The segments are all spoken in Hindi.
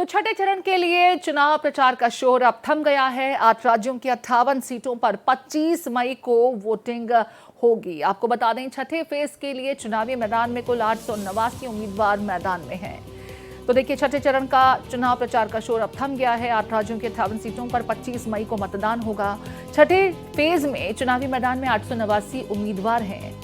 तो छठे चरण के लिए चुनाव प्रचार का शोर अब थम गया है। 8 राज्यों की 58 सीटों पर 25 मई को वोटिंग होगी। आपको बता दें, छठे फेज के लिए चुनावी मैदान में कुल 889 उम्मीदवार मैदान में हैं। तो देखिए, छठे चरण का चुनाव प्रचार का शोर अब थम गया है। 8 राज्यों की 58 सीटों पर 25 मई को मतदान होगा। छठे फेज में चुनावी मैदान में 889 उम्मीदवार हैं।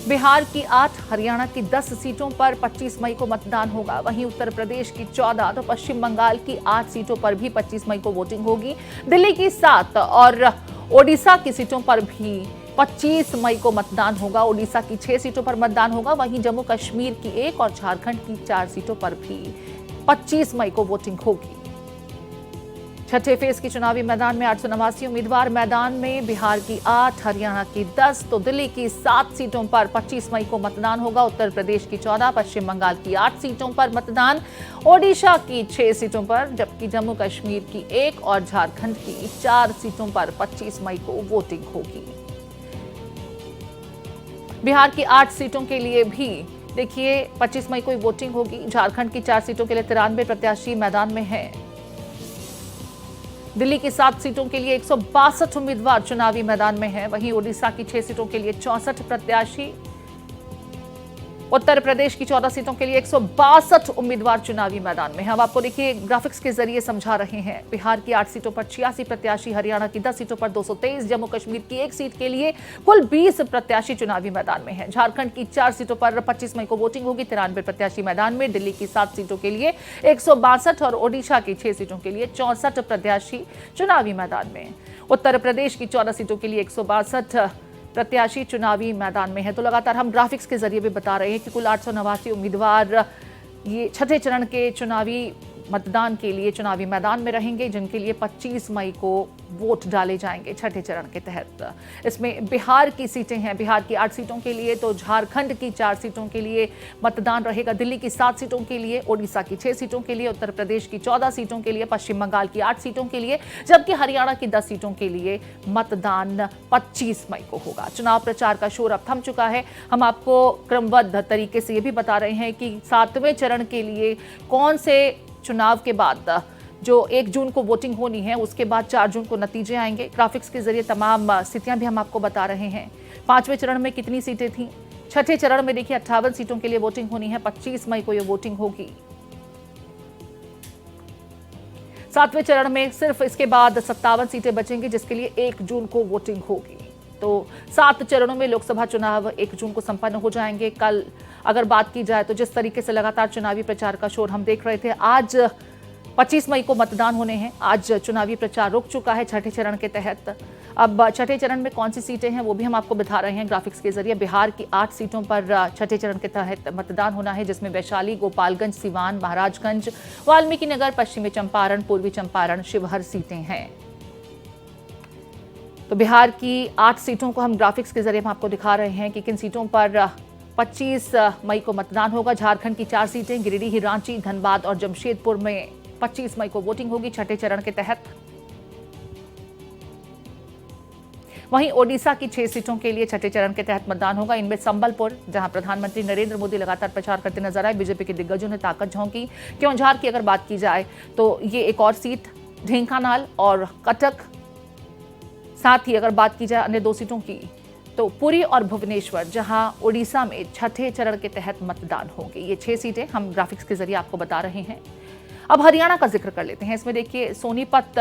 बिहार की 8, हरियाणा की 10 सीटों पर 25 मई को मतदान होगा। वहीं उत्तर प्रदेश की 14 तो पश्चिम बंगाल की 8 सीटों पर भी 25 मई को वोटिंग होगी। दिल्ली की 7 और ओडिशा की सीटों पर भी 25 मई को मतदान होगा। ओडिशा की 6 सीटों पर मतदान होगा। वहीं जम्मू कश्मीर की 1 और झारखंड की 4 सीटों पर भी 25 मई को वोटिंग होगी। छठे फेज की चुनावी मैदान में 889 उम्मीदवार मैदान में। बिहार की 8, हरियाणा की 10 तो दिल्ली की 7 सीटों पर 25 मई को मतदान होगा। उत्तर प्रदेश की 14, पश्चिम बंगाल की 8 सीटों पर मतदान, ओडिशा की 6 सीटों पर, जबकि जम्मू कश्मीर की 1 और झारखंड की 4 सीटों पर 25 मई को वोटिंग होगी। बिहार की 8 सीटों के लिए भी देखिए 25 मई को वोटिंग होगी। झारखंड की 4 सीटों के लिए 93 प्रत्याशी मैदान में हैं। दिल्ली की 7 सीटों के लिए 162 उम्मीदवार चुनावी मैदान में हैं। वहीं ओडिशा की 6 सीटों के लिए 64 प्रत्याशी, उत्तर प्रदेश की 14 सीटों के लिए 162 उम्मीदवार चुनावी मैदान में हैं। अब आपको देखिए ग्राफिक्स के जरिए समझा रहे हैं। बिहार की 8 सीटों पर 86 प्रत्याशी, हरियाणा की 10 सीटों पर 223, जम्मू कश्मीर की 1 सीट के लिए कुल 20 प्रत्याशी चुनावी मैदान में हैं। झारखंड की 4 सीटों पर 25 मई को वोटिंग होगी। 93 प्रत्याशी मैदान में। दिल्ली की 7 सीटों के लिए 162 और ओडिशा की 6 सीटों के लिए 64 प्रत्याशी चुनावी मैदान में। उत्तर प्रदेश की 14 सीटों के लिए 162 प्रत्याशी चुनावी मैदान में है। तो लगातार हम ग्राफिक्स के जरिए भी बता रहे हैं कि कुल 889 उम्मीदवार ये छठे चरण के चुनावी मतदान के लिए चुनावी मैदान में रहेंगे, जिनके लिए 25 मई को वोट डाले जाएंगे छठे चरण के तहत। इसमें बिहार की सीटें हैं। बिहार की 8 सीटों के लिए, तो झारखंड की 4 सीटों के लिए मतदान रहेगा। दिल्ली की 7 सीटों के लिए, ओडिशा की 6 सीटों के लिए, उत्तर प्रदेश की 14 सीटों के लिए, पश्चिम बंगाल की 8 सीटों के लिए, जबकि हरियाणा की 10 सीटों के लिए मतदान 25 मई को होगा। चुनाव प्रचार का शोर अब थम चुका है। हम आपको क्रमबद्ध तरीके से ये भी बता रहे हैं कि 7वें चरण के लिए कौन से चुनाव के बाद जो 1 जून को वोटिंग होनी है, उसके बाद 4 जून को नतीजे आएंगे। ग्राफिक्स के जरिए तमाम स्थितियां भी हम आपको बता रहे हैं। 5वें चरण में कितनी सीटें थीं? छठे चरण में देखिए 58 सीटों के लिए वोटिंग होनी है। 25 मई को यह वोटिंग होगी। 7वें चरण में सिर्फ इसके बाद 57 सीटें बचेंगी, जिसके लिए 1 जून को वोटिंग होगी। तो 7 चरणों में लोकसभा चुनाव 1 जून को संपन्न हो जाएंगे। कल अगर बात की जाए तो जिस तरीके से लगातार चुनावी प्रचार का शोर हम देख रहे थे, आज 25 मई को मतदान होने हैं। आज चुनावी प्रचार रुक चुका है छठे चरण के तहत। अब छठे चरण में कौन सी सीटें हैं वो भी हम आपको बता रहे हैं ग्राफिक्स के जरिए। बिहार की 8 सीटों पर छठे चरण के तहत मतदान होना है, जिसमें वैशाली, गोपालगंज, सिवान, महाराजगंज, वाल्मीकि नगर, पश्चिमी चंपारण, पूर्वी चंपारण, शिवहर सीटें हैं। तो बिहार की 8 सीटों को हम ग्राफिक्स के जरिए हम आपको दिखा रहे हैं कि किन सीटों पर 25 मई को मतदान होगा। झारखंड की 4 सीटें, गिरिडीह, रांची, धनबाद और जमशेदपुर में 25 मई को वोटिंग होगी छठे चरण के तहत। वहीं ओडिशा की 6 सीटों के लिए छठे चरण के तहत मतदान होगा। इनमें संबलपुर, जहां प्रधानमंत्री नरेंद्र मोदी लगातार प्रचार करते नजर आए, बीजेपी के दिग्गजों ने ताकत झोंकी। क्योंझार की अगर बात की जाए तो ये एक और सीट, ढेंकानाल और कटक। साथ ही अगर बात की जाए अन्य 2 सीटों की, तो पुरी और भुवनेश्वर, जहां ओडिशा में छठे चरण के तहत मतदान होंगे। ये 6 सीटें हम ग्राफिक्स के जरिए आपको बता रहे हैं। अब हरियाणा का जिक्र कर लेते हैं। इसमें देखिए सोनीपत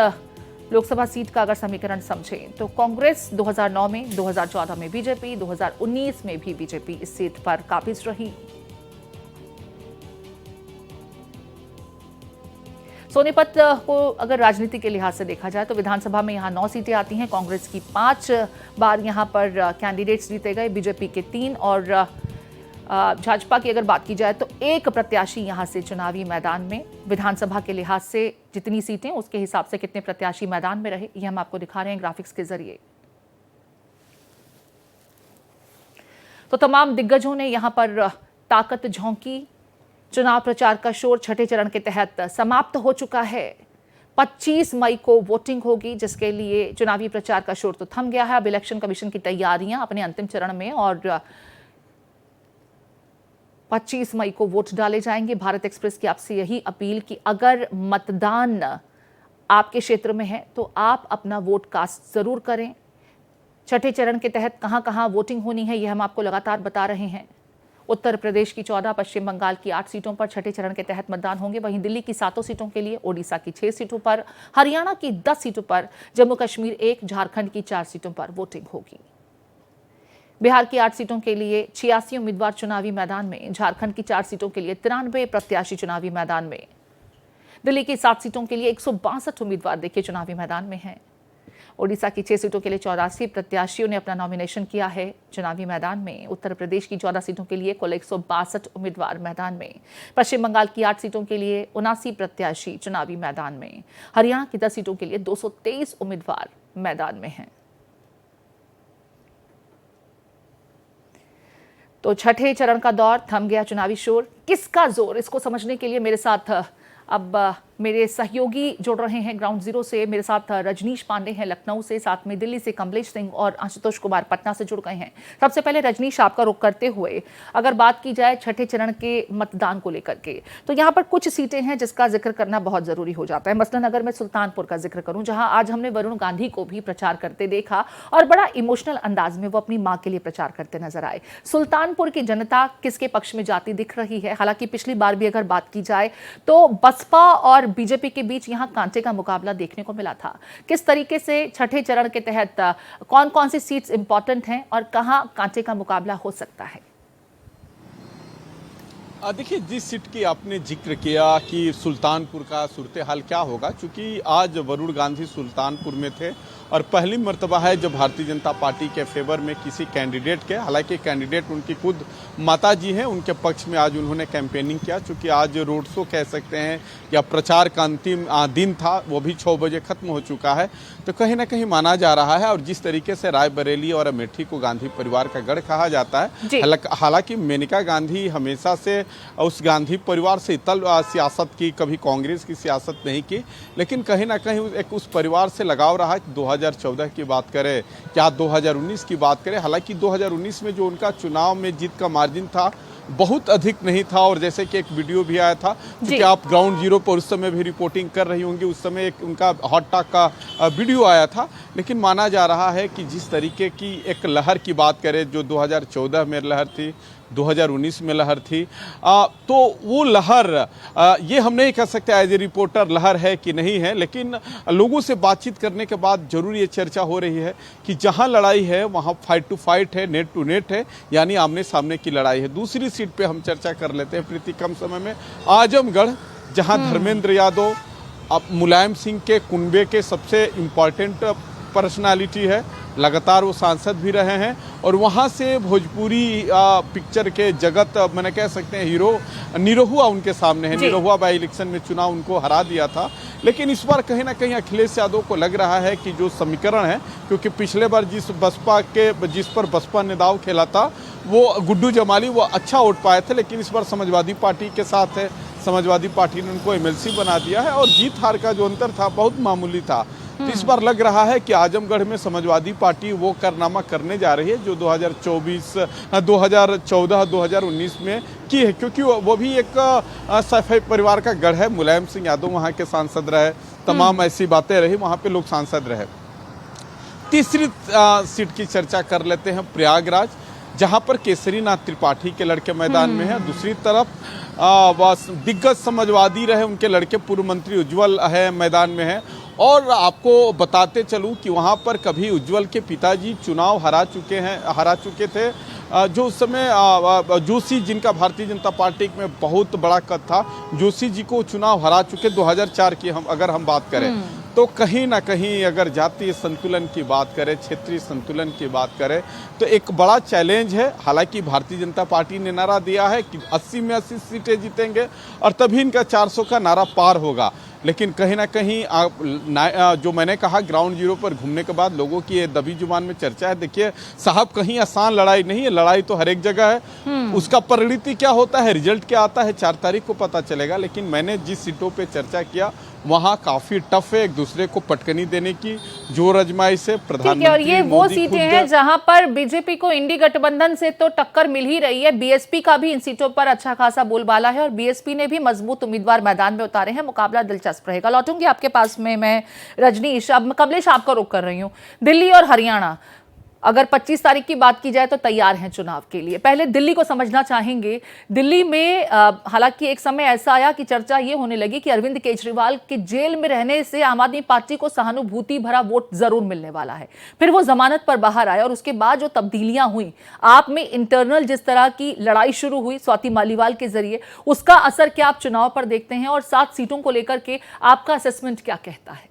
लोकसभा सीट का अगर समीकरण समझें तो कांग्रेस 2009 में, 2014 में बीजेपी, 2019 में भी बीजेपी इस सीट पर काबिज रही। सोनीपत को अगर राजनीति के लिहाज से देखा जाए तो विधानसभा में यहां 9 सीटें आती हैं। कांग्रेस की 5 बार यहां पर कैंडिडेट्स जीते गए, बीजेपी के 3 और भाजपा की अगर बात की जाए तो 1 प्रत्याशी यहां से चुनावी मैदान में। विधानसभा के लिहाज से जितनी सीटें उसके हिसाब से कितने प्रत्याशी मैदान में रहे, ये हम आपको दिखा रहे हैं ग्राफिक्स के जरिए। तो तमाम दिग्गजों ने यहां पर ताकत झोंकी। चुनाव प्रचार का शोर छठे चरण के तहत समाप्त हो चुका है। 25 मई को वोटिंग होगी, जिसके लिए चुनावी प्रचार का शोर तो थम गया है। अब इलेक्शन कमीशन की तैयारियां अपने अंतिम चरण में और 25 मई को वोट डाले जाएंगे। भारत एक्सप्रेस की आपसे यही अपील कि अगर मतदान आपके क्षेत्र में है तो आप अपना वोट कास्ट जरूर करें। छठे चरण के तहत कहां कहां वोटिंग होनी है यह हम आपको लगातार बता रहे हैं। उत्तर प्रदेश की 14, पश्चिम बंगाल की 8 सीटों पर छठे चरण के तहत मतदान होंगे। वहीं दिल्ली की 7 सीटों के लिए, ओडिशा की 6 सीटों पर, हरियाणा की 10 सीटों पर, जम्मू कश्मीर 1, झारखंड की 4 सीटों पर वोटिंग होगी। बिहार की 8 सीटों के लिए 86 उम्मीदवार चुनावी मैदान में, झारखंड की 4 सीटों के लिए 93 प्रत्याशी चुनावी मैदान में, दिल्ली की 7 सीटों के लिए 162 उम्मीदवार देखिए चुनावी मैदान में हैं। ओडिशा की 6 सीटों के लिए 84 प्रत्याशियों ने अपना नॉमिनेशन किया है चुनावी मैदान में। उत्तर प्रदेश की 14 सीटों के लिए कुल 162 उम्मीदवार मैदान में। पश्चिम बंगाल की 8 सीटों के लिए 79 प्रत्याशी चुनावी मैदान में। हरियाणा की 10 सीटों के लिए 223 उम्मीदवार मैदान में हैं। तो छठे चरण का दौर थम गया चुनावी शोर। किसका जोर, इसको समझने के लिए मेरे साथ अब मेरे सहयोगी जुड़ रहे हैं ग्राउंड जीरो से। मेरे साथ रजनीश पांडे हैं लखनऊ से, साथ में दिल्ली से कमलेश सिंह और आशुतोष कुमार पटना से जुड़ गए हैं। सबसे पहले रजनीश, आपका रुख करते हुए अगर बात की जाए छठे चरण के मतदान को लेकर के, तो यहाँ पर कुछ सीटें हैं जिसका जिक्र करना बहुत जरूरी हो जाता है। मसलन अगर मैं सुल्तानपुर का जिक्र करूं, जहां आज हमने वरुण गांधी को भी प्रचार करते देखा और बड़ा इमोशनल अंदाज में वो अपनी मां के लिए प्रचार करते नजर आए। सुल्तानपुर की जनता किसके पक्ष में जाती दिख रही है? हालांकि पिछली बार भी अगर बात की जाए तो बसपा और बीजेपी के बीच यहां कांटे का मुकाबला देखने को मिला था। किस तरीके से छठे चरण के तहत कौन कौन सी सीट्स इंपॉर्टेंट हैं और कहां कांटे का मुकाबला हो सकता है? देखिए, जिस सीट की आपने जिक्र किया कि सुल्तानपुर का सूरत हाल क्या होगा, चूंकि आज वरुण गांधी सुल्तानपुर में थे और पहली मर्तबा है जब भारतीय जनता पार्टी के फेवर में किसी कैंडिडेट के, हालांकि कैंडिडेट उनकी खुद माता जी हैं, उनके पक्ष में आज उन्होंने कैंपेनिंग किया। चूँकि आज रोड शो कह सकते हैं या प्रचार का अंतिम दिन था, वो भी 6 बजे खत्म हो चुका है। तो कहीं ना कहीं माना जा रहा है, और जिस तरीके से रायबरेली और अमेठी को गांधी परिवार का गढ़ कहा जाता है, हालांकि मेनका गांधी हमेशा से उस गांधी परिवार से इतल सियासत की, कभी कांग्रेस की सियासत नहीं की, लेकिन कहीं ना कहीं एक उस परिवार से लगाव रहा। 2014 की बात करें, क्या 2019 की बात करें, हालांकि 2019 में जो उनका चुनाव में जीत का मार्जिन था बहुत अधिक नहीं था, और जैसे कि एक वीडियो भी आया था, क्योंकि आप ग्राउंड जीरो पर उस समय भी रिपोर्टिंग कर रही होंगी, उस समय एक उनका हॉट टॉक का वीडियो आया था। लेकिन माना जा रहा है कि जिस तरीके की एक लहर की बात करें, जो 2014 में लहर थी, 2019 में लहर थी, तो वो लहर, ये हम नहीं कह सकते एज ए रिपोर्टर लहर है कि नहीं है, लेकिन लोगों से बातचीत करने के बाद जरूर ये चर्चा हो रही है कि जहां लड़ाई है वहां फाइट टू फाइट है, नेट टू नेट है, यानी आमने सामने की लड़ाई है। दूसरी सीट पे हम चर्चा कर लेते हैं प्रीति, कम समय में, आजमगढ़, जहां धर्मेंद्र यादव अब मुलायम सिंह के कुनबे के सबसे इम्पॉर्टेंट पर्सनालिटी है, लगातार वो सांसद भी रहे हैं, और वहाँ से भोजपुरी पिक्चर के जगत, मैंने कह सकते हैं हीरो निरहुआ उनके सामने है। निरहुआ बाई इलेक्शन में चुनाव उनको हरा दिया था, लेकिन इस बार कहीं ना कहीं अखिलेश यादव को लग रहा है कि जो समीकरण है, क्योंकि पिछले बार जिस पर बसपा ने दाव खेला था वो गुड्डू जमाली, वो अच्छा वोट पाए थे, लेकिन इस बार समाजवादी पार्टी के साथ है, समाजवादी पार्टी ने उनको MLC बना दिया है, और जीत हार का जो अंतर था बहुत मामूली था। तो इस बार लग रहा है कि आजमगढ़ में समाजवादी पार्टी वो कारनामा करने जा रही है जो 2014-2019 में की है, क्योंकि वो भी एक सफेद परिवार का गढ़ है। मुलायम सिंह यादव वहाँ के सांसद रहे, तमाम ऐसी बातें रही, वहाँ पे लोग सांसद रहे। तीसरी सीट की चर्चा कर लेते हैं, प्रयागराज, जहाँ पर केसरीनाथ त्रिपाठी के लड़के मैदान में है। दूसरी तरफ दिग्गज समाजवादी रहे, उनके लड़के पूर्व मंत्री उज्जवल है मैदान में है। और आपको बताते चलूं कि वहाँ पर कभी उज्जवल के पिताजी चुनाव हरा चुके थे, जो उस समय जोशी, जिनका भारतीय जनता पार्टी में बहुत बड़ा कद था, जोशी जी को चुनाव हरा चुके 2004 की अगर हम बात करें, तो कहीं ना कहीं अगर जातीय संतुलन की बात करें, क्षेत्रीय संतुलन की बात करें, तो एक बड़ा चैलेंज है। हालांकि भारतीय जनता पार्टी ने नारा दिया है कि 80 में 80 सीटें जीतेंगे और तभी इनका 400 का नारा पार होगा, लेकिन कहीं ना कहीं जो मैंने कहा, ग्राउंड जीरो पर घूमने के बाद लोगों की ये दबी जुबान में चर्चा है। देखिए साहब, कहीं आसान लड़ाई नहीं है, लड़ाई तो हर एक जगह है। उसका परिणति क्या होता है, रिजल्ट क्या आता है, 4 तारीख को पता चलेगा। लेकिन मैंने जिस सीटों पे चर्चा किया वहाँ काफ़ी टफ है एक दूसरे को पटकनी देने की जोर आजमाइश है। ठीक है, प्रधानमंत्री और ये वो मोदी सीटें खुद हैं जहां पर बीजेपी को इंडी गठबंधन से तो टक्कर मिल ही रही है। बीएसपी का भी इन सीटों पर अच्छा खासा बोलबाला है और बीएसपी ने भी मजबूत उम्मीदवार मैदान में उतारे हैं। मुकाबला दिलचस्प रहेगा। लौटूंगी आपके पास में मैं रजनीश, अब कमलेश आपका रुख कर रही हूँ। दिल्ली और हरियाणा, अगर 25 तारीख की बात की जाए तो तैयार हैं चुनाव के लिए। पहले दिल्ली को समझना चाहेंगे। दिल्ली में हालांकि एक समय ऐसा आया कि चर्चा ये होने लगी कि अरविंद केजरीवाल के जेल में रहने से आम आदमी पार्टी को सहानुभूति भरा वोट जरूर मिलने वाला है। फिर वो जमानत पर बाहर आया और उसके बाद जो तब्दीलियां हुई, आप में इंटरनल जिस तरह की लड़ाई शुरू हुई स्वाति मालीवाल के जरिए, उसका असर क्या आप चुनाव पर देखते हैं और 7 सीटों को लेकर के आपका असेसमेंट क्या कहता है?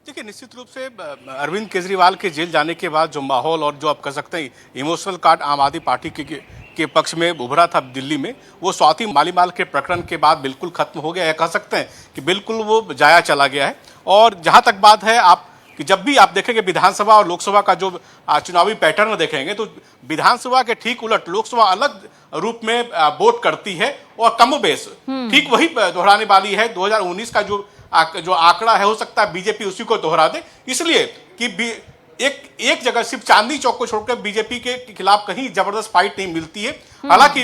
देखिए, निश्चित रूप से अरविंद केजरीवाल के जेल जाने के बाद जो माहौल और जो आप कह सकते हैं इमोशनल कार्ड आम आदमी पार्टी के पक्ष में उभरा था दिल्ली में, वो स्वाति मालीवाल के प्रकरण के बाद बिल्कुल खत्म हो गया है। कह सकते हैं कि बिल्कुल वो जाया चला गया है। और जहां तक बात है आप कि जब भी आप देखेंगे विधानसभा और लोकसभा का जो चुनावी पैटर्न देखेंगे तो विधानसभा के ठीक उलट लोकसभा अलग रूप में वोट करती है और कमोबेश ठीक वही दोहराने वाली है। 2019 का जो आंकड़ा है, हो सकता है बीजेपी उसी को दोहरा दे, इसलिए कि एक जगह सिर्फ चांदनी चौक को छोड़कर बीजेपी के खिलाफ कहीं जबरदस्त फाइट नहीं मिलती है। हालांकि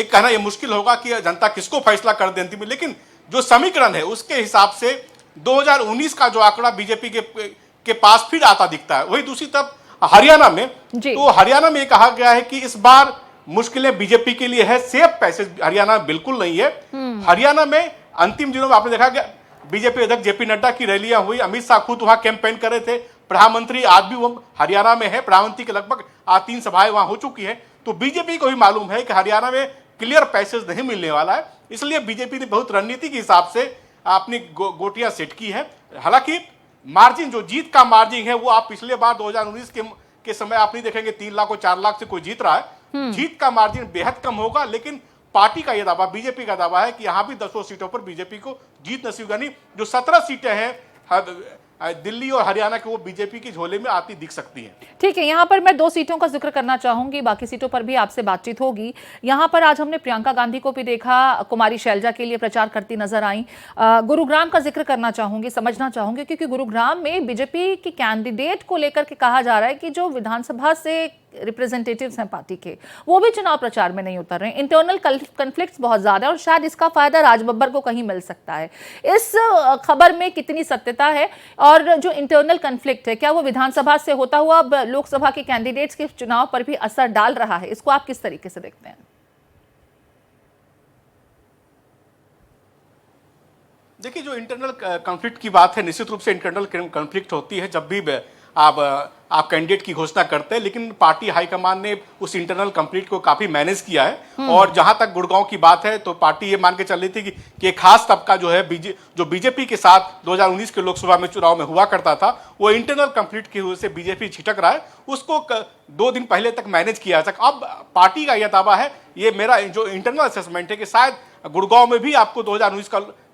कहना यह मुश्किल होगा कि जनता किसको फैसला कर देती है, लेकिन जो समीकरण है उसके हिसाब से 2019 का जो आंकड़ा बीजेपी के पास फिर आता दिखता है। वही दूसरी तरफ हरियाणा में, तो हरियाणा में कहा गया है कि इस बार मुश्किलें बीजेपी के लिए है, सेफ पैसेज हरियाणा बिल्कुल नहीं है। हरियाणा में अंतिम दिनों में आपने देखा कि बीजेपी अध्यक्ष जेपी नड्डा की रैलियां हुई, अमित शाह खुद वहां कैंपेन कर रहे थे, प्रधानमंत्री आज भी वो हरियाणा में है, प्रधानमंत्री के लगभग 3 सभाएं वहां हो चुकी हैं। तो बीजेपी को भी मालूम है कि हरियाणा में क्लियर पैसेज नहीं मिलने वाला है, इसलिए बीजेपी ने बहुत रणनीति के हिसाब से अपनी गोटियां सेट की है। हालांकि मार्जिन, जो जीत का मार्जिन है, वो आप पिछले बार 2019 के समय आप नहीं देखेंगे 3 लाख और 4 लाख से कोई जीत रहा है। जीत का मार्जिन बेहद कम होगा, लेकिन पार्टी का यह दावा, बीजेपी का दावा है कि यहां भी 10 सीटों पर बीजेपी को जीत नसीब होगी। जो 17 सीटें हैं दिल्ली और हरियाणा के, वो बीजेपी की झोले में आती दिख सकती हैं। ठीक है, यहाँ पर मैं 2 सीटों का जिक्र करना चाहूंगी, बाकी सीटों पर भी आपसे बातचीत होगी। यहाँ पर आज हमने प्रियंका गांधी को भी देखा, कुमारी शैलजा के लिए प्रचार करती नजर आई। गुरुग्राम का जिक्र करना चाहूंगी, समझना चाहूंगी, क्योंकि गुरुग्राम में बीजेपी की कैंडिडेट को लेकर के कहा जा रहा है कि जो विधानसभा से रिप्रेजेंटेटिव्स हैं पार्टी के, वो भी चुनाव प्रचार में नहीं उतर रहे हैं। इंटरनल कन्फ्लिक्ट्स बहुत ज्यादा है और शायद इसका फायदा राज बब्बर को कहीं मिल सकता है। इस खबर में कितनी सत्यता है और जो इंटरनल कन्फ्लिक्ट है, क्या वो विधानसभा से होता हुआ अब लोकसभा के कैंडिडेट्स के चुनाव पर भी असर डाल रहा है? इसको आप किस तरीके से देखते हैं? देखिए, जो इंटरनल कॉन्फ्लिक्ट की बात है, निश्चित रूप से इंटरनल कॉन्फ्लिक्ट होती है जब भी आप कैंडिडेट की घोषणा करते हैं, लेकिन पार्टी हाईकमान ने उस इंटरनल कॉन्फ्लिक्ट को काफी मैनेज किया है। और जहां तक गुड़गांव की बात है, तो पार्टी ये मान के चल रही थी कि एक खास तबका जो है जो बीजेपी के साथ 2019 के लोकसभा में चुनाव में हुआ करता था, वो इंटरनल कॉन्फ्लिक्ट की वजह से बीजेपी छिटक रहा है, उसको 2 दिन पहले तक मैनेज किया जा सका। अब पार्टी का यह दावा है, ये मेरा जो इंटरनल असेसमेंट है, कि शायद गुड़गांव में भी आपको 2019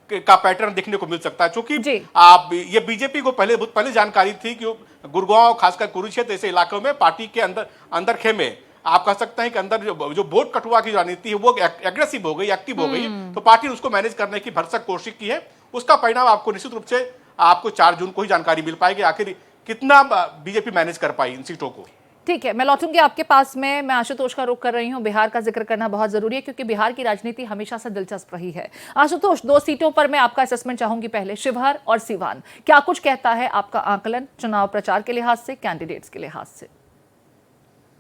का पैटर्न देखने को मिल सकता है, क्योंकि आप ये बीजेपी को बहुत पहले जानकारी थी कि गुड़गांव, खासकर कुरुक्षेत्र ऐसे इलाकों में पार्टी के अंदर खेमे, आप कह सकते हैं कि अंदर जो वोट कटुआ की रणनीति है वो एग्रेसिव हो गई, एक्टिव हो गई है। तो पार्टी ने उसको मैनेज करने की भरसक कोशिश की है। उसका परिणाम आपको निश्चित रूप से आपको 4 जून को ही जानकारी मिल पाएगी, आखिर कितना बीजेपी मैनेज कर पाई इन सीटों को। ठीक है, मैं लौटूंगी आपके पास में। मैं आशुतोष का रुख कर रही हूं। बिहार का जिक्र करना बहुत जरूरी है क्योंकि बिहार की राजनीति हमेशा से दिलचस्प रही है। आशुतोष, 2 सीटों पर मैं आपका असेसमेंट चाहूंगी। पहले शिवहर और सीवान, क्या कुछ कहता है आपका आकलन चुनाव प्रचार के लिहाज से, कैंडिडेट्स के लिहाज से?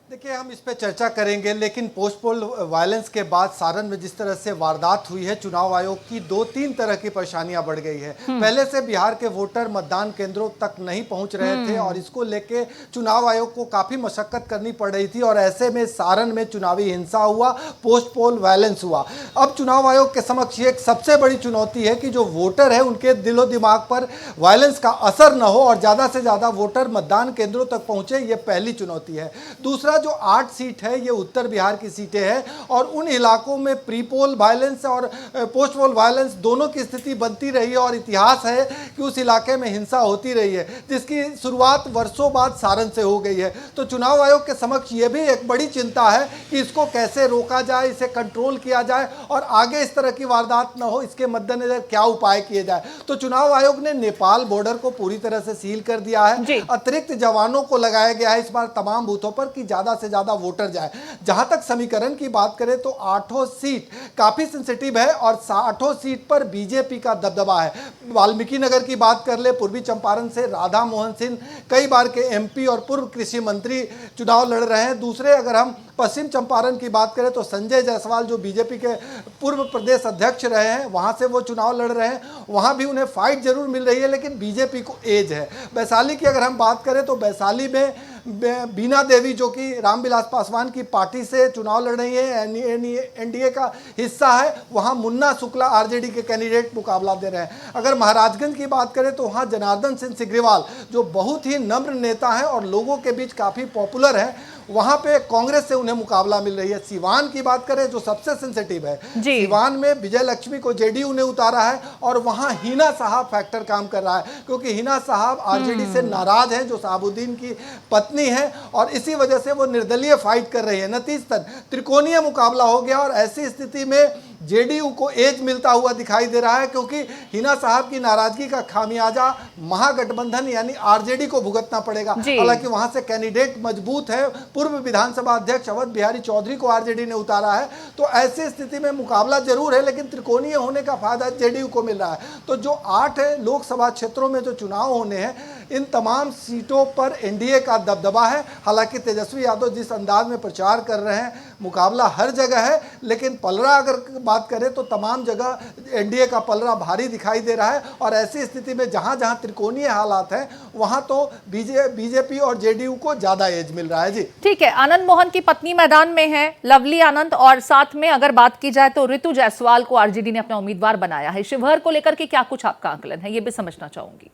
देखिए, हम इस पे चर्चा करेंगे, लेकिन पोस्ट पोल वायलेंस के बाद सारण में जिस तरह से वारदात हुई है, चुनाव आयोग की 2-3 तरह की परेशानियां बढ़ गई है। पहले से बिहार के वोटर मतदान केंद्रों तक नहीं पहुंच रहे थे और इसको लेके चुनाव आयोग को काफी मशक्कत करनी पड़ रही थी और ऐसे में सारण में चुनावी हिंसा हुआ, पोस्ट पोल वायलेंस हुआ। अब चुनाव आयोग के समक्ष एक सबसे बड़ी चुनौती है कि जो वोटर है उनके दिलो दिमाग पर वायलेंस का असर न हो और ज्यादा से ज्यादा वोटर मतदान केंद्रों तक पहुंचे, ये पहली चुनौती है। दूसरा, जो 8 सीट है ये उत्तर बिहार की सीटें हैं और उन इलाकों में प्री पोल वायलेंस और पोस्ट पोल वायलेंस दोनों की स्थिति बनती रही है और इतिहास है कि उस इलाके में हिंसा होती रही है, जिसकी शुरुआत वर्षों बाद सारण से हो गई है। तो चुनाव आयोग के समक्ष ये भी एक बड़ी चिंता है कि इसको कैसे रोका जाए, इसे कंट्रोल किया जाए और आगे इस तरह की वारदात न हो, इसके मद्देनजर क्या उपाय किए जाए। तो चुनाव आयोग ने नेपाल बॉर्डर को पूरी तरह से सील कर दिया है, अतिरिक्त जवानों को लगाया गया है इस बार तमाम बूथों पर कि ज्यादा से ज्यादा वोटर जाए। जहां तक समीकरण की बात करें तो 8 सीट काफी सेंसिटिव है और 8 सीट पर बीजेपी का दबदबा है। वाल्मीकि नगर की बात कर ले, पूर्वी चंपारण से राधा मोहन सिंह कई बार के एमपी और पूर्व कृषि मंत्री चुनाव लड़ रहे हैं। दूसरे अगर हम पश्चिम चंपारण की बात करें तो संजय जायसवाल जो बीजेपी के पूर्व प्रदेश अध्यक्ष रहे हैं, वहां से वो चुनाव लड़ रहे हैं, वहां भी उन्हें फाइट जरूर मिल रही है लेकिन बीजेपी को एज है। वैशाली की अगर हम बात करें तो वैशाली में बीना देवी जो कि रामविलास पासवान की पार्टी से चुनाव लड़ रही है, एनडीए का हिस्सा है, वहां मुन्ना शुक्ला आरजेडी के कैंडिडेट मुकाबला दे रहे हैं। अगर महाराजगंज की बात करें तो वहां जनार्दन सिंह सिग्रीवाल जो बहुत ही नम्र नेता हैं और लोगों के बीच काफी पॉपुलर है, वहां पे कांग्रेस से उन्हें मुकाबला मिल रही है। सिवान की बात करें जो सबसे सेंसिटिव है, सिवान में विजय लक्ष्मी को जेडीयू ने उतारा है और वहां हिना साहब फैक्टर काम कर रहा है क्योंकि हिना साहब आरजेडी से नाराज हैं जो साहबुद्दीन की पत्नी है और इसी वजह से वो निर्दलीय फाइट कर रही है। नतीजतन त्रिकोणीय मुकाबला हो गया और ऐसी स्थिति में जेडीयू को एज मिलता हुआ दिखाई दे रहा है क्योंकि हिना साहब की नाराजगी का खामियाजा महागठबंधन यानी आरजेडी को भुगतना पड़ेगा। हालांकि वहां से कैंडिडेट मजबूत है, पूर्व विधानसभा अध्यक्ष अवध बिहारी चौधरी को आरजेडी ने उतारा है, तो ऐसी स्थिति में मुकाबला जरूर है लेकिन त्रिकोणीय होने का फायदा जेडीयू को मिल रहा है। तो जो 8 लोकसभा क्षेत्रों में जो चुनाव होने हैं इन तमाम सीटों पर एनडीए का दबदबा है। हालांकि तेजस्वी यादव जिस अंदाज में प्रचार कर रहे हैं, मुकाबला हर जगह है लेकिन पलड़ा अगर बात करें तो तमाम जगह एनडीए का पलड़ा भारी दिखाई दे रहा है और ऐसी स्थिति में जहां जहां त्रिकोणीय हालात हैं वहां तो बीजेपी और जेडीयू को ज्यादा एज मिल रहा है। जी ठीक है, आनंद मोहन की पत्नी मैदान में है, लवली आनंद, और साथ में अगर बात की जाए तो ऋतु जायसवाल को आरजेडी ने अपना उम्मीदवार बनाया है। शिवहर को लेकर के क्या कुछ आपका आकलन है, ये भी समझना चाहूंगी।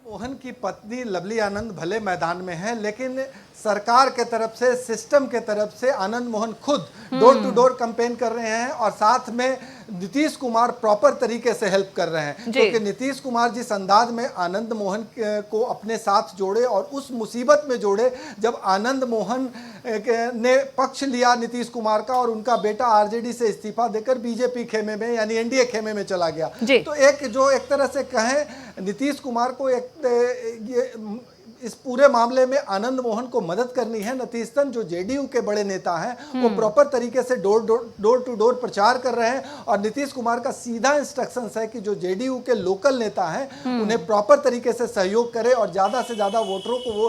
मोहन की पत्नी लवली आनंद भले मैदान में है लेकिन सरकार के तरफ से, सिस्टम के तरफ से आनंद मोहन खुद डोर टू डोर कैंपेन कर रहे हैं और साथ में नीतीश कुमार प्रॉपर तरीके से हेल्प कर रहे हैं क्योंकि नीतीश कुमार जिस अंदाज में आनंद मोहन को अपने साथ जोड़े और उस मुसीबत में जोड़े जब आनंद मोहन ने पक्ष लिया नीतीश कुमार का और उनका बेटा आरजेडी से इस्तीफा देकर बीजेपी खेमे में यानी एनडीए खेमे में चला गया, तो एक तरह से कहें नीतीश कुमार को इस पूरे मामले में आनंद मोहन को मदद करनी है। नतीजतन जो जेडीयू के बड़े नेता हैं वो प्रॉपर तरीके से डोर टू डोर प्रचार कर रहे हैं और नीतीश कुमार का सीधा इंस्ट्रक्शंस है कि जो जेडीयू के लोकल नेता हैं उन्हें प्रॉपर तरीके से सहयोग करे और ज्यादा से ज्यादा वोटरों को वो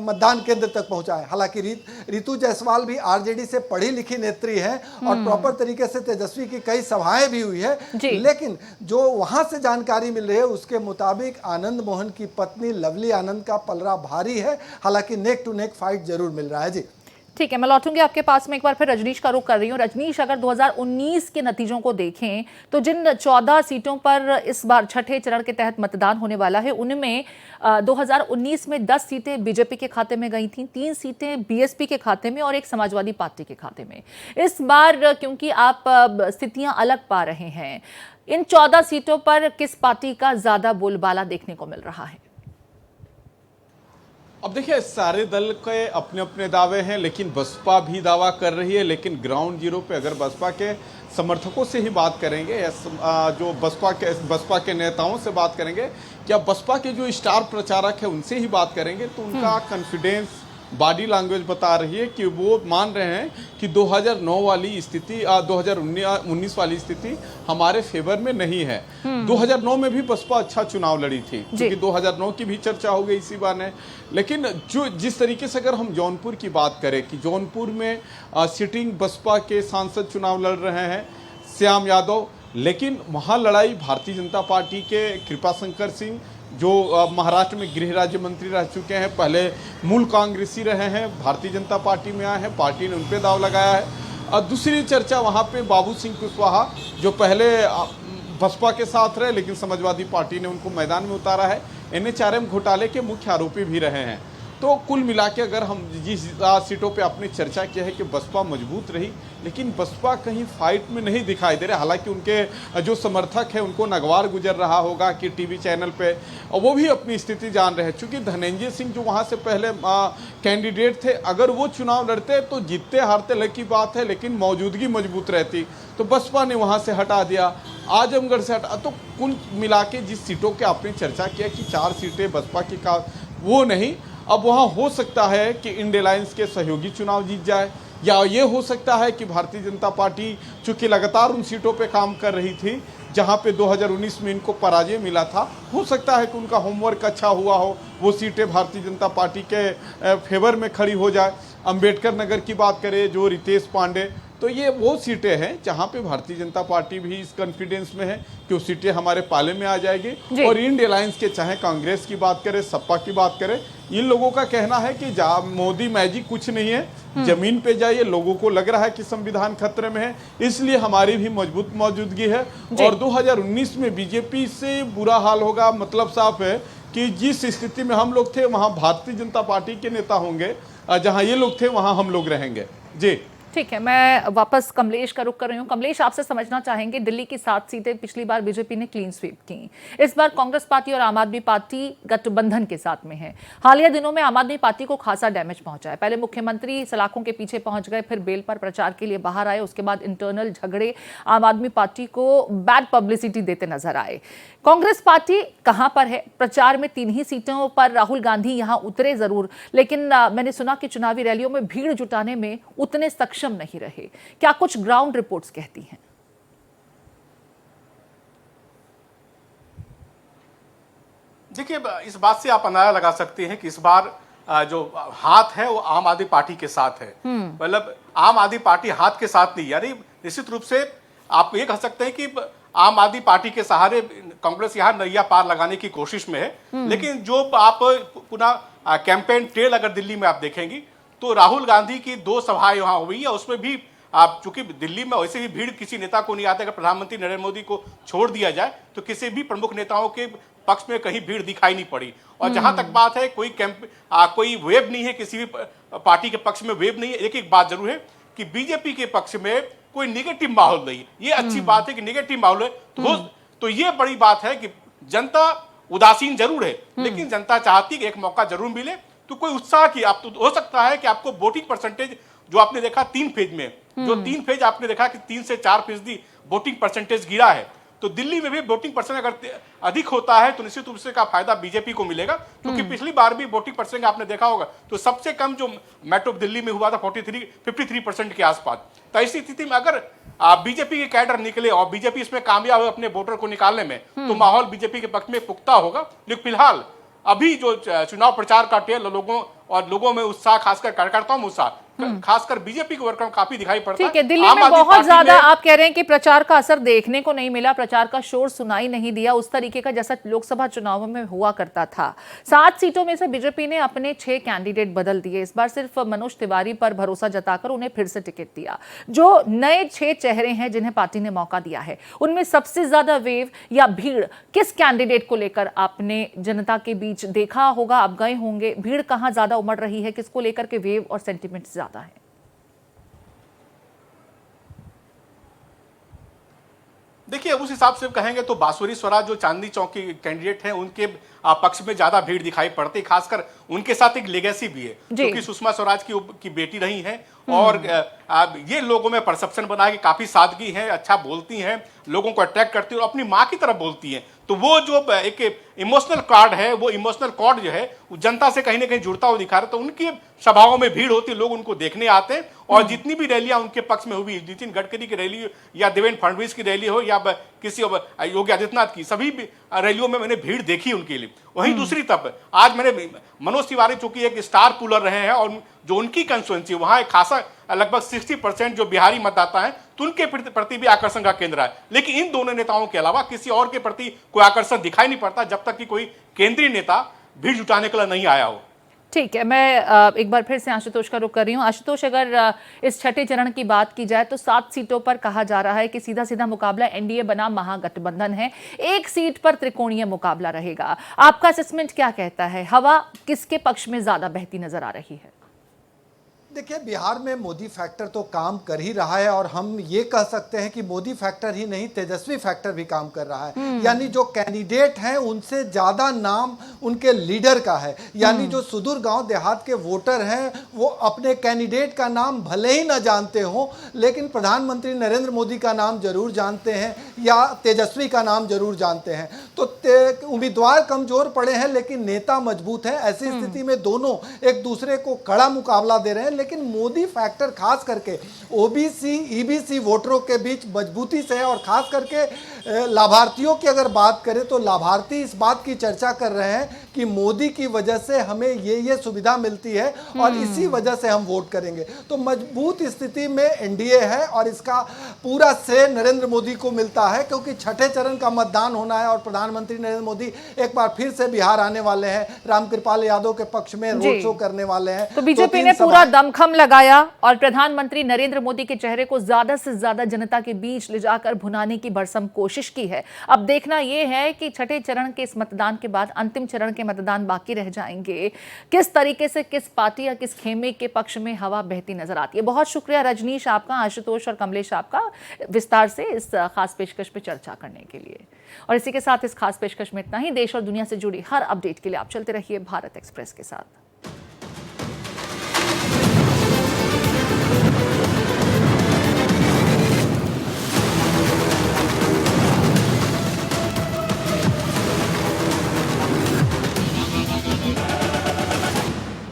मतदान केंद्र तक पहुंचाए। हालांकि ऋतु जायसवाल भी आरजेडी से पढ़ी लिखी नेत्री है और प्रॉपर तरीके से तेजस्वी की कई सभाएं भी हुई है, लेकिन जो वहां से जानकारी मिल रही है उसके मुताबिक आनंद मोहन की पत्नी लवली आनंद का पलड़ा भारी है। हालांकि नेक टू नेक फाइट जरूर मिल रहा है। जी ठीक है, मैं लौटूंगी आपके पास में, एक बार फिर रजनीश का रुख कर रही हूँ। रजनीश, अगर 2019 के नतीजों को देखें तो जिन 14 सीटों पर इस बार छठे चरण के तहत मतदान होने वाला है उनमें 2019 में 10 सीटें बीजेपी के खाते में गई थीं, 3 सीटें बीएसपी के खाते में और एक समाजवादी पार्टी के खाते में। इस बार क्योंकि आप स्थितियां अलग पा रहे हैं, इन 14 सीटों पर किस पार्टी का ज्यादा बोलबाला देखने को मिल रहा है? अब देखिए, सारे दल के अपने अपने दावे हैं लेकिन बसपा भी दावा कर रही है। लेकिन ग्राउंड जीरो पे अगर बसपा के समर्थकों से ही बात करेंगे या जो बसपा के नेताओं से बात करेंगे या बसपा के जो स्टार प्रचारक है उनसे ही बात करेंगे तो उनका कॉन्फिडेंस, बॉडी लैंग्वेज बता रही है कि वो मान रहे हैं कि 2009 वाली स्थिति 2019 वाली स्थिति हमारे फेवर में नहीं है। 2009 में भी बसपा अच्छा चुनाव लड़ी थी क्योंकि 2009 की भी चर्चा हो गई इसी बार ने। लेकिन जो जिस तरीके से अगर हम जौनपुर की बात करें कि जौनपुर में सिटिंग बसपा के सांसद चुनाव लड़ रहे हैं श्याम यादव, लेकिन वहाँ लड़ाई भारतीय जनता पार्टी के कृपा शंकर सिंह जो महाराष्ट्र में गृह राज्य मंत्री रह चुके हैं, पहले मूल कांग्रेसी रहे हैं, भारतीय जनता पार्टी में आए हैं, पार्टी ने उन पे दाव लगाया है। और दूसरी चर्चा वहाँ पे बाबू सिंह कुशवाहा जो पहले बसपा के साथ रहे लेकिन समाजवादी पार्टी ने उनको मैदान में उतारा है, NHRM घोटाले के मुख्य आरोपी भी रहे हैं। तो कुल मिला के अगर हम जिस सीटों पे आपने चर्चा किया है कि बसपा मजबूत रही, लेकिन बसपा कहीं फाइट में नहीं दिखाई दे रहे। हालांकि उनके जो समर्थक हैं उनको नगवार गुजर रहा होगा कि टीवी चैनल पे, और वो भी अपनी स्थिति जान रहे हैं। चूँकि धनंजय सिंह जो वहाँ से पहले कैंडिडेट थे, अगर वो चुनाव लड़ते तो जीतते हारते अलग की बात है, लेकिन मौजूदगी मजबूत रहती। तो बसपा ने वहाँ से हटा दिया, आजमगढ़ से हटा। तो कुल मिला के जिस सीटों के आपने चर्चा किया कि 4 सीटें बसपा की का, वो नहीं, अब वहाँ हो सकता है कि इंडिया अलायंस के सहयोगी चुनाव जीत जाए, या ये हो सकता है कि भारतीय जनता पार्टी चूँकि लगातार उन सीटों पे काम कर रही थी जहाँ पे 2019 में इनको पराजय मिला था, हो सकता है कि उनका होमवर्क अच्छा हुआ हो, वो सीटें भारतीय जनता पार्टी के फेवर में खड़ी हो जाए। अंबेडकर नगर की बात करें, जो रितेश पांडे, तो ये वो सीटें हैं जहां पे भारतीय जनता पार्टी भी इस कॉन्फिडेंस में है कि वो सीटें हमारे पाले में आ जाएगी। और इंडिया अलायंस के चाहे कांग्रेस की बात करें, सपा की बात करें, इन लोगों का कहना है कि मोदी मैजिक कुछ नहीं है, जमीन पे जाइए, लोगों को लग रहा है कि संविधान खतरे में है, इसलिए हमारी भी मजबूत मौजूदगी है। और 2019 में बीजेपी से बुरा हाल होगा, मतलब साफ है कि जिस स्थिति में हम लोग थे वहां भारतीय जनता पार्टी के नेता होंगे, जहां ये लोग थे वहां हम लोग रहेंगे। जी ठीक है, मैं वापस कमलेश का रुख कर रही हूँ। कमलेश, आपसे समझना चाहेंगे, दिल्ली की 7 सीटें पिछली बार बीजेपी ने क्लीन स्वीप की, इस बार कांग्रेस पार्टी और आम आदमी पार्टी गठबंधन के साथ में है। हालिया दिनों में आम आदमी पार्टी को खासा डैमेज पहुंचा है। पहले मुख्यमंत्री सलाखों के पीछे पहुंच गए, फिर बेल पर प्रचार के लिए बाहर आए, उसके बाद इंटरनल झगड़े आम आदमी पार्टी को बैड पब्लिसिटी देते नजर आए। कांग्रेस पार्टी कहां पर है? प्रचार में 3 ही सीटों पर राहुल गांधी यहां उतरे जरूर, लेकिन मैंने सुना कि चुनावी रैलियों में भीड़ जुटाने में उतने सक्षम नहीं रहे। क्या कुछ ग्राउंड रिपोर्ट्स कहती हैं? देखिए, इस बात से आप अंदाजा लगा सकते हैं कि इस बार जो हाथ है वो आम आदमी पार्टी के साथ है। मतलब आम आदमी पार्टी हाथ के साथ नहीं, यानी निश्चित रूप से आप ये कह सकते हैं कि आम आदमी पार्टी के सहारे कांग्रेस यहाँ नैया पार लगाने की कोशिश में है। लेकिन जो आप पुनः कैंपेन ट्रेल अगर दिल्ली में आप देखेंगी तो राहुल गांधी की 2 सभाएं वहां हुई है, उसमें भी आप चूंकि दिल्ली में वैसे भी भीड़ किसी नेता को नहीं आता, अगर प्रधानमंत्री नरेंद्र मोदी को छोड़ दिया जाए तो किसी भी प्रमुख नेताओं के पक्ष में कहीं भीड़ दिखाई नहीं पड़ी। और जहां तक बात है, कोई वेव नहीं है, किसी भी पार्टी के पक्ष में वेव नहीं है। एक बात जरूर है कि बीजेपी के पक्ष में कोई निगेटिव माहौल नहीं है। ये अच्छी बात है कि निगेटिव माहौल है, तो ये बड़ी बात है कि जनता उदासीन जरूर है, लेकिन जनता चाहती है कि एक मौका जरूर मिले, तो कोई उत्साह की आप तो हो सकता है कि आपको वोटिंग परसेंटेज जो आपने देखा 3 फेज में, जो 3 फेज आपने देखा कि 3 से 4% वोटिंग परसेंटेज गिरा है, तो दिल्ली में भी वोटिंग परसेंट अगर अधिक होता है तो निश्चित रूप से का फायदा बीजेपी को मिलेगा। क्योंकि पिछली बार भी वोटिंग परसेंट आपने देखा होगा तो सबसे कम जो मेट्रो दिल्ली में हुआ था 53% के आसपास। तो ऐसी स्थिति में अगर बीजेपी के कैडर निकले और बीजेपी इसमें कामयाब हो अपने वोटर को निकालने में, तो माहौल बीजेपी के पक्ष में पुख्ता होगा। लेकिन फिलहाल अभी जो चुनाव प्रचार का टेल लोगों में उत्साह, खासकर कार्यकर्ताओं में उत्साह, खासकर बीजेपी के वर्कर काफी दिखाई पड़ता है। ठीक है, दिल्ली में बहुत ज्यादा आप कह रहे हैं कि प्रचार का असर देखने को नहीं मिला, प्रचार का शोर सुनाई नहीं दिया उस तरीके का जैसा लोकसभा चुनावों में हुआ करता था। 7 सीटों में से बीजेपी ने अपने 6 कैंडिडेट बदल दिए। इस बार सिर्फ मनोज तिवारी पर भरोसा जताकर उन्हें फिर से टिकट दिया। जो नए 6 चेहरे हैं जिन्हें पार्टी ने मौका दिया है, उनमें सबसे ज्यादा वेव या भीड़ किस कैंडिडेट को लेकर आपने जनता के बीच देखा होगा? आप गए होंगे, भीड़ कहां ज्यादा उमड़ रही है, किसको लेकर के वेव और सेंटिमेंट ज्यादा है? देखिए, उस हिसाब से कहेंगे तो बांसुरी स्वराज जो चांदनी चौक के कैंडिडेट हैं उनके पक्ष में ज्यादा भीड़ दिखाई पड़ती है। खासकर उनके साथ एक लेगेसी भी है, क्योंकि सुषमा स्वराज की बेटी रही हैं और ये लोगों में परसेप्शन बना कि काफी सादगी है, अच्छा बोलती हैं, लोगों को अट्रैक्ट करती है और अपनी माँ की तरह बोलती हैं। तो वो जो एक इमोशनल कार्ड है, वो इमोशनल कॉर्ड जो है वो जनता से कहीं ना कहीं जुड़ता हुआ दिखा रहा है। तो उनकी सभाओं में भीड़ होती है, लोग उनको देखने आते हैं। और जितनी भी रैलियां उनके पक्ष में हुई, नितिन गडकरी की रैली या देवेंद्र फडणवीस की रैली हो या किसी योगी आदित्यनाथ की, सभी रैलियों में मैंने भीड़ देखी उनके लिए। वहीं दूसरी तरफ आज मैंने मनोज तिवारी चूंकि एक स्टार पुलर रहे हैं और जो उनकी कंस्टिट्यूएंसी वहां एक खासा लगभग 60% जो बिहारी मतदाता हैं, तो उनके प्रति भी आकर्षण का केंद्र है। लेकिन इन दोनों नेताओं के अलावा किसी और के प्रति कोई आकर्षण दिखाई नहीं पड़ता जब तक कि कोई केंद्रीय नेता भीड़ जुटाने के लिए नहीं आया हो। ठीक है, मैं एक बार फिर से आशुतोष का रुख कर रही हूँ। आशुतोष, अगर इस छठे चरण की बात की जाए तो 7 सीटों पर कहा जा रहा है कि सीधा सीधा मुकाबला एनडीए बना महागठबंधन है, 1 सीट पर त्रिकोणीय मुकाबला रहेगा। आपका असेसमेंट क्या कहता है, हवा किसके पक्ष में ज्यादा बहती नजर आ रही है? देखिए, बिहार में मोदी फैक्टर तो काम कर ही रहा है और हम ये कह सकते हैं कि मोदी फैक्टर ही नहीं, तेजस्वी फैक्टर भी काम कर रहा है। यानी जो कैंडिडेट हैं उनसे ज्यादा नाम उनके लीडर का है। यानी जो सुदूर गांव देहात के वोटर हैं वो अपने कैंडिडेट का नाम भले ही ना जानते हो, लेकिन प्रधानमंत्री नरेंद्र मोदी का नाम जरूर जानते हैं या तेजस्वी का नाम जरूर जानते हैं। तो उम्मीदवार कमजोर पड़े हैं लेकिन नेता मजबूत है। ऐसी स्थिति में दोनों एक दूसरे को कड़ा मुकाबला दे रहे हैं, लेकिन मोदी फैक्टर खास करके ओबीसी ईबीसी वोटरों के बीच मजबूती से है। और खास करके लाभार्थियों की अगर बात करें तो लाभार्थी इस बात की चर्चा कर रहे हैं कि मोदी की वजह से हमें ये सुविधा मिलती है और इसी वजह से हम वोट करेंगे। तो मजबूत स्थिति में एनडीए है और इसका पूरा श्रेय नरेंद्र मोदी को मिलता है, क्योंकि छठे चरण का मतदान होना है और प्रधानमंत्री नरेंद्र मोदी एक बार फिर से बिहार आने वाले हैं, रामकृपाल यादव के पक्ष में रोड शो करने वाले हैं। तो बीजेपी ने पूरा दमखम लगाया और प्रधानमंत्री नरेंद्र मोदी के चेहरे को ज्यादा से ज्यादा जनता के बीच ले जाकर भुनाने की भरसम कोशिश की है। अब देखना यह है कि छठे चरण के इस मतदान के बाद अंतिम चरण के मतदान बाकी रह जाएंगे, किस तरीके से किस पार्टी या किस खेमे के पक्ष में हवा बहती नजर आती है। बहुत शुक्रिया रजनीश आपका, आशुतोष और कमलेश आपका विस्तार से इस खास पेशकश पे चर्चा करने के लिए। और इसी के साथ इस खास पेशकश में इतना ही। देश और दुनिया से जुड़ी हर अपडेट के लिए आप चलते रहिए भारत एक्सप्रेस के साथ।